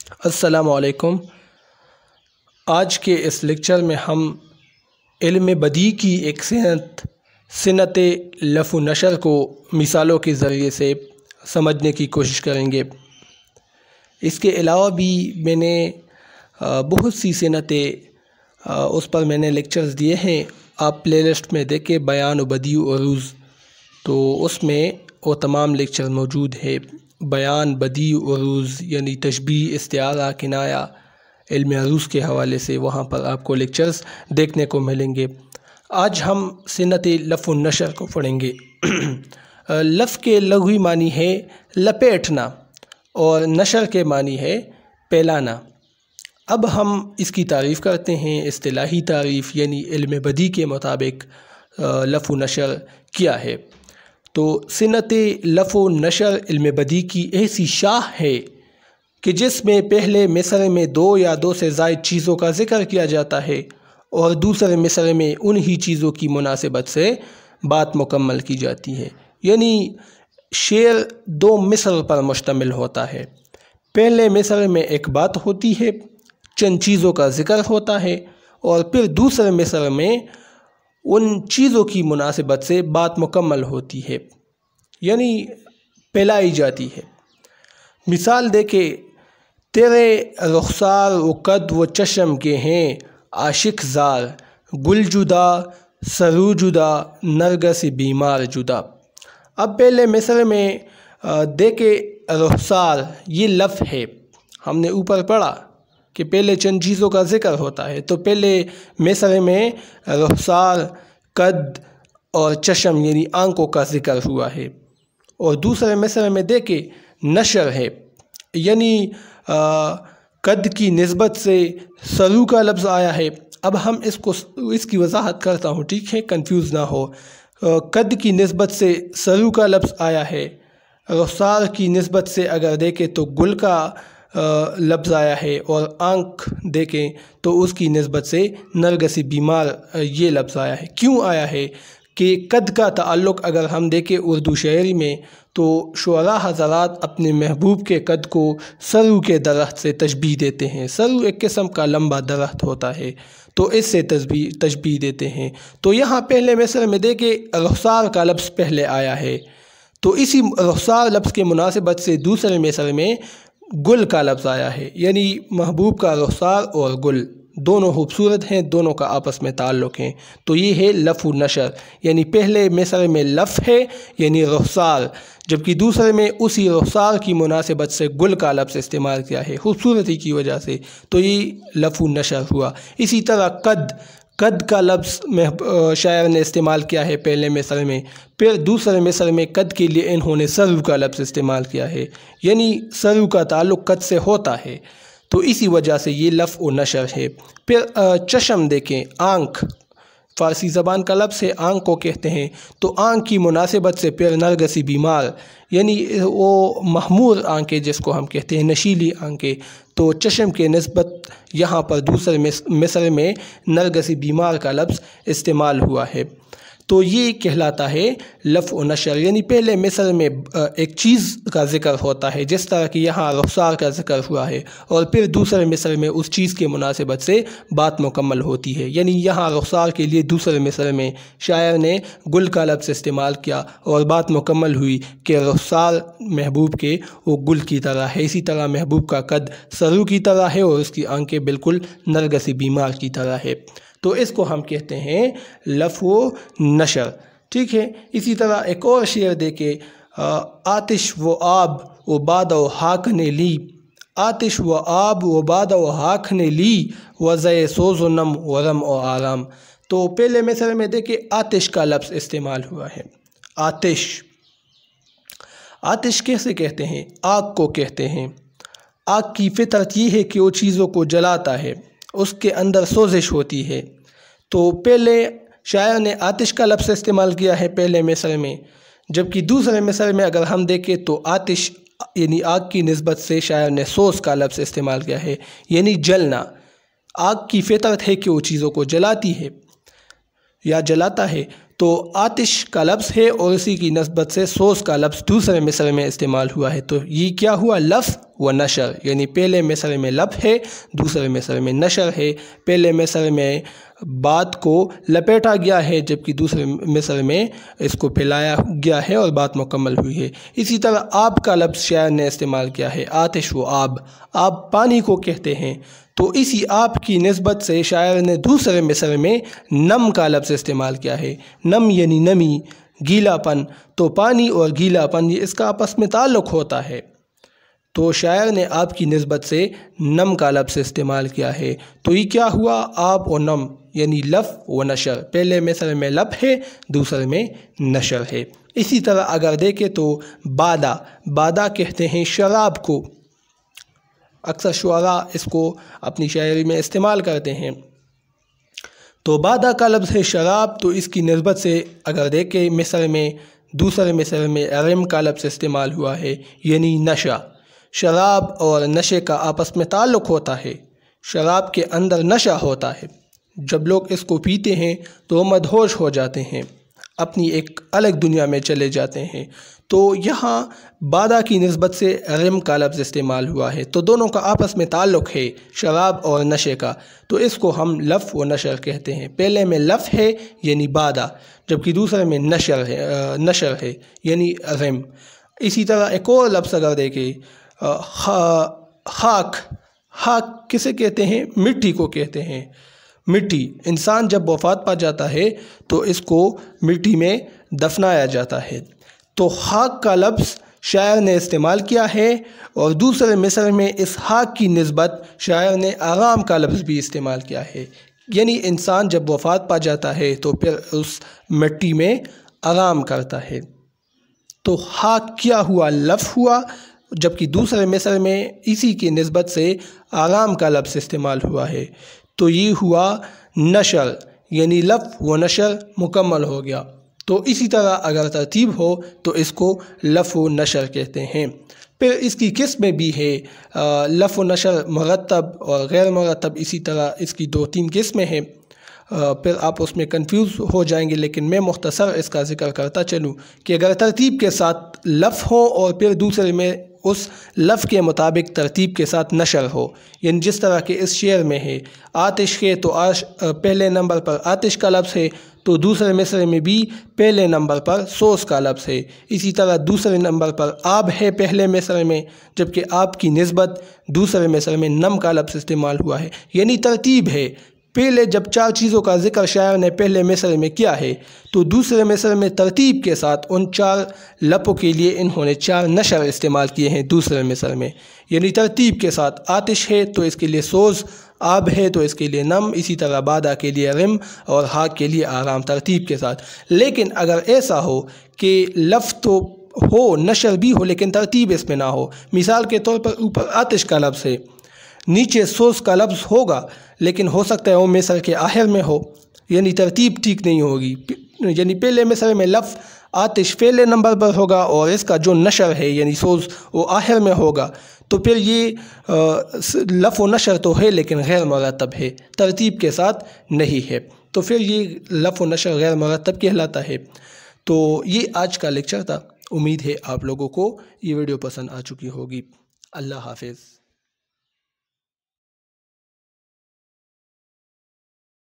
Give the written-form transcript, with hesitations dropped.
السلام علیکم۔ آج کے اس لیکچر میں ہم علم بدیع کی ایک صنعت لف و نشر کو مثالوں کے ذریعے سے سمجھنے کی کوشش کریں گے۔ اس کے علاوہ بھی میں نے بہت سی صنعتیں اس پر میں نے لیکچرز دیے ہیں، آپ پلے لسٹ میں دیکھیں بیان و بدیع و عروض، تو اس میں وہ تمام لیکچر موجود ہے۔ بیان، بدیع، عروض یعنی تشبیہ، استعارہ، کنایہ، علم عروض کے حوالے سے وہاں پر آپ کو لیکچرز دیکھنے کو ملیں گے۔ آج ہم صنعت لف و نشر کو پڑھیں گے۔ لف کے لغوی معنی ہے لپیٹنا اور نشر کے معنی ہے پھیلانا۔ اب ہم اس کی تعریف کرتے ہیں۔ اصطلاحی تعریف یعنی علم بدیع کے مطابق لف و نشر کیا ہے؟ تو صنعت لف و نشر علم بدیع کی ایسی شاخ ہے کہ جس میں پہلے مصرعے میں دو یا دو سے زائد چیزوں کا ذکر کیا جاتا ہے اور دوسرے مصرعے میں انہی چیزوں کی مناسبت سے بات مکمل کی جاتی ہے، یعنی شعر دو مصرع پر مشتمل ہوتا ہے۔ پہلے مصرعے میں ایک بات ہوتی ہے، چند چیزوں کا ذکر ہوتا ہے، اور پھر دوسرے مصرعے میں ان چیزوں کی مناسبت سے بات مکمل ہوتی ہے، یعنی پھیلائی جاتی ہے۔ مثال دے کہ تیرے رخسار و قد و چشم کے ہیں عاشق زار، گل جدا سرو جدا نرگس بیمار جدا۔ اب پہلے مصرعے میں دیکھے رخسار، یہ لف ہے، ہم نے اوپر پڑھا کہ پہلے چند چیزوں کا ذکر ہوتا ہے، تو پہلے مصرعے میں رخسار، قد اور چشم یعنی آنکھوں کا ذکر ہوا ہے، اور دوسرے مصرعے میں دیکھے نشر ہے، یعنی قد کی نسبت سے سرو کا لفظ آیا ہے۔ اب ہم اس کی وضاحت کرتا ہوں، ٹھیک ہے، کنفیوز نہ ہو۔ قد کی نسبت سے سرو کا لفظ آیا ہے، رخسار کی نسبت سے اگر دیکھیں تو گل کا لفظ آیا ہے، اور آنکھ دیکھیں تو اس کی نسبت سے نرگس بیمار یہ لفظ آیا ہے۔ کیوں آیا ہے کہ قد کا تعلق اگر ہم دیکھیں اردو شاعری میں تو شعراء حضرات اپنے محبوب کے قد کو سرو کے درخت سے تشبیہ دیتے ہیں۔ سرو ایک قسم کا لمبا درخت ہوتا ہے، تو اس سے تشبیہ دیتے ہیں۔ تو یہاں پہلے مصرعے میں دیکھیں رخسار کا لفظ پہلے آیا ہے، تو اسی رخسار لفظ کے مناسبت سے دوسرے مصرعے میں گل کا لفظ آیا ہے، یعنی محبوب کا رخسار اور گل دونوں خوبصورت ہیں، دونوں کا آپس میں تعلق ہے، تو یہ ہے لف و نشر، یعنی پہلے مصرعے میں لف ہے یعنی رخسار، جبکہ دوسرے میں اسی رخسار کی مناسبت سے گل کا لفظ استعمال کیا ہے خوبصورتی کی وجہ سے، تو یہ لف و نشر ہوا۔ اسی طرح قد کا لفظ شاعر نے استعمال کیا ہے پہلے مصرعے میں، پھر دوسرے مصرعے میں قد کے لیے انہوں نے سرو کا لفظ استعمال کیا ہے، یعنی سرو کا تعلق قد سے ہوتا ہے، تو اسی وجہ سے یہ لف و نشر ہے۔ پھر چشم دیکھیں، آنکھ فارسی زبان کا لفظ ہے، آنکھ کو کہتے ہیں، تو آنکھ کی مناسبت سے پھر نرگسی بیمار یعنی وہ محمور آنکھیں جس کو ہم کہتے ہیں، نشیلی آنکھیں، تو چشم کے نسبت یہاں پر دوسرے مصرعے میں نرگسی بیمار کا لفظ استعمال ہوا ہے، تو یہ کہلاتا ہے لف و نشر، یعنی پہلے مصرعے میں ایک چیز کا ذکر ہوتا ہے جس طرح کہ یہاں رخسار کا ذکر ہوا ہے، اور پھر دوسرے مصرعے میں اس چیز کے مناسبت سے بات مکمل ہوتی ہے، یعنی یہاں رخسار کے لیے دوسرے مصرعے میں شاعر نے گل کا لفظ استعمال کیا اور بات مکمل ہوئی کہ رخسار محبوب کے وہ گل کی طرح ہے، اسی طرح محبوب کا قد سرو کی طرح ہے اور اس کی آنکھیں بالکل نرگسی بیمار کی طرح ہے، تو اس کو ہم کہتے ہیں لف و نشر، ٹھیک ہے۔ اسی طرح ایک اور شعر دیکھیں، آتش و آب و باد و ہاکنے لی، آتش و آب و باد و ہاکنے لی، وضع سوز و نم و رم و آرام۔ تو پہلے مصرعے میں دیکھیں آتش کا لفظ استعمال ہوا ہے۔ آتش کیسے کہتے ہیں؟ آگ کو کہتے ہیں۔ آگ کی فطرت یہ ہے کہ وہ چیزوں کو جلاتا ہے، اس کے اندر سوزش ہوتی ہے، تو پہلے شاعر نے آتش کا لفظ استعمال کیا ہے پہلے مصرعے میں، جبکہ دوسرے مصرعے میں اگر ہم دیکھیں تو آتش یعنی آگ کی نسبت سے شاعر نے سوز کا لفظ استعمال کیا ہے، یعنی جلنا۔ آگ کی فطرت ہے کہ وہ چیزوں کو جلاتی ہے یا جلاتا ہے، تو آتش کا لفظ ہے اور اسی کی نسبت سے سوز کا لفظ دوسرے مصرع میں استعمال ہوا ہے۔ تو یہ کیا ہوا؟ لف و نشر، یعنی پہلے مصرع میں لف ہے، دوسرے مصرع میں نشر ہے۔ پہلے مصرع میں بات کو لپیٹا گیا ہے جبکہ دوسرے مصرع میں اس کو پھیلایا گیا ہے اور بات مکمل ہوئی ہے۔ اسی طرح آب کا لفظ شاعر نے استعمال کیا ہے، آتش و آب، آب پانی کو کہتے ہیں، تو اسی آب کی نسبت سے شاعر نے دوسرے مصرع میں نم کا لفظ استعمال کیا ہے۔ نم یعنی نمی، گیلا پن، تو پانی اور گیلا پن یہ اس کا آپس میں تعلق ہوتا ہے، تو شاعر نے آب کی نسبت سے نم کا لفظ استعمال کیا ہے۔ تو یہ کیا ہوا؟ آب و نم یعنی لف و نشر، پہلے مصرع میں لف ہے، دوسرے میں نشر ہے۔ اسی طرح اگر دیکھیں تو بادا، بادا کہتے ہیں شراب کو، اکثر شعراء اس کو اپنی شاعری میں استعمال کرتے ہیں۔ تو بادا کا لفظ ہے شراب، تو اس کی نسبت سے اگر دیکھیں مصرع میں دوسرے مصرع میں رم کا لفظ استعمال ہوا ہے، یعنی نشہ۔ شراب اور نشے کا آپس میں تعلق ہوتا ہے، شراب کے اندر نشہ ہوتا ہے، جب لوگ اس کو پیتے ہیں تو مدہوش ہو جاتے ہیں، اپنی ایک الگ دنیا میں چلے جاتے ہیں۔ تو یہاں بادا کی نسبت سے رم کا لفظ استعمال ہوا ہے، تو دونوں کا آپس میں تعلق ہے شراب اور نشے کا، تو اس کو ہم لف و نشر کہتے ہیں۔ پہلے میں لف ہے یعنی بادا، جبکہ دوسرے میں نشر ہے یعنی رم۔ اسی طرح ایک اور لفظ اگر دیکھیں خاک، خاک کسے کہتے ہیں؟ مٹی کو کہتے ہیں۔ مٹی، انسان جب وفات پا جاتا ہے تو اس کو مٹی میں دفنایا جاتا ہے، تو خاک کا لفظ شاعر نے استعمال کیا ہے، اور دوسرے مصرع میں اس خاک کی نسبت شاعر نے آرام کا لفظ بھی استعمال کیا ہے، یعنی انسان جب وفات پا جاتا ہے تو پھر اس مٹی میں آرام کرتا ہے۔ تو خاک کیا ہوا؟ لف ہوا، جبکہ دوسرے مصرع میں اسی کی نسبت سے آرام کا لفظ استعمال ہوا ہے، تو یہ ہوا نشر، یعنی لف و نشر مکمل ہو گیا۔ تو اسی طرح اگر ترتیب ہو تو اس کو لف و نشر کہتے ہیں۔ پھر اس کی قسمیں بھی ہے، لف و نشر مرتب اور غیر مرتب، اسی طرح اس کی 2-3 قسمیں ہیں، پھر آپ اس میں کنفیوز ہو جائیں گے، لیکن میں مختصر اس کا ذکر کرتا چلوں کہ اگر ترتیب کے ساتھ لف ہو اور پھر دوسرے میں اس لف کے مطابق ترتیب کے ساتھ نشر ہو، یعنی جس طرح کہ اس شعر میں ہے، آتش ہے تو پہلے نمبر پر آتش کا لفظ ہے، تو دوسرے مصرع میں بھی پہلے نمبر پر سوز کا لفظ ہے۔ اسی طرح دوسرے نمبر پر آب ہے پہلے مصرع میں، جبکہ آب کی نسبت دوسرے مصرع میں نم کا لفظ استعمال ہوا ہے، یعنی ترتیب ہے۔ پہلے جب 4 چیزوں کا ذکر شاعر نے پہلے مصرع میں کیا ہے تو دوسرے مصرع میں ترتیب کے ساتھ ان 4 لفظوں کے لیے انہوں نے 4 نشر استعمال کیے ہیں دوسرے مصرع میں، یعنی ترتیب کے ساتھ آتش ہے تو اس کے لیے سوز، آب ہے تو اس کے لیے نم، اسی طرح بادا کے لیے رم اور خاک کے لیے آرام، ترتیب کے ساتھ۔ لیکن اگر ایسا ہو کہ لفظ تو ہو، نشر بھی ہو، لیکن ترتیب اس میں نہ ہو، مثال کے طور پر اوپر آتش کا لفظ ہے، نیچے سوز کا لفظ ہوگا، لیکن ہو سکتا ہے وہ مصرع کے آخر میں ہو، یعنی ترتیب ٹھیک نہیں ہوگی، یعنی پہلے مصرع میں لفظ آتش پہلے نمبر پر ہوگا اور اس کا جو نشر ہے یعنی سوز وہ آخر میں ہوگا، تو پھر یہ لف و نشر تو ہے لیکن غیر مرتب ہے، ترتیب کے ساتھ نہیں ہے، تو پھر یہ لف و نشر غیر مرتب کہلاتا ہے۔ تو یہ آج کا لیکچر تھا، امید ہے آپ لوگوں کو یہ ویڈیو پسند آ چکی ہوگی۔ اللہ حافظ۔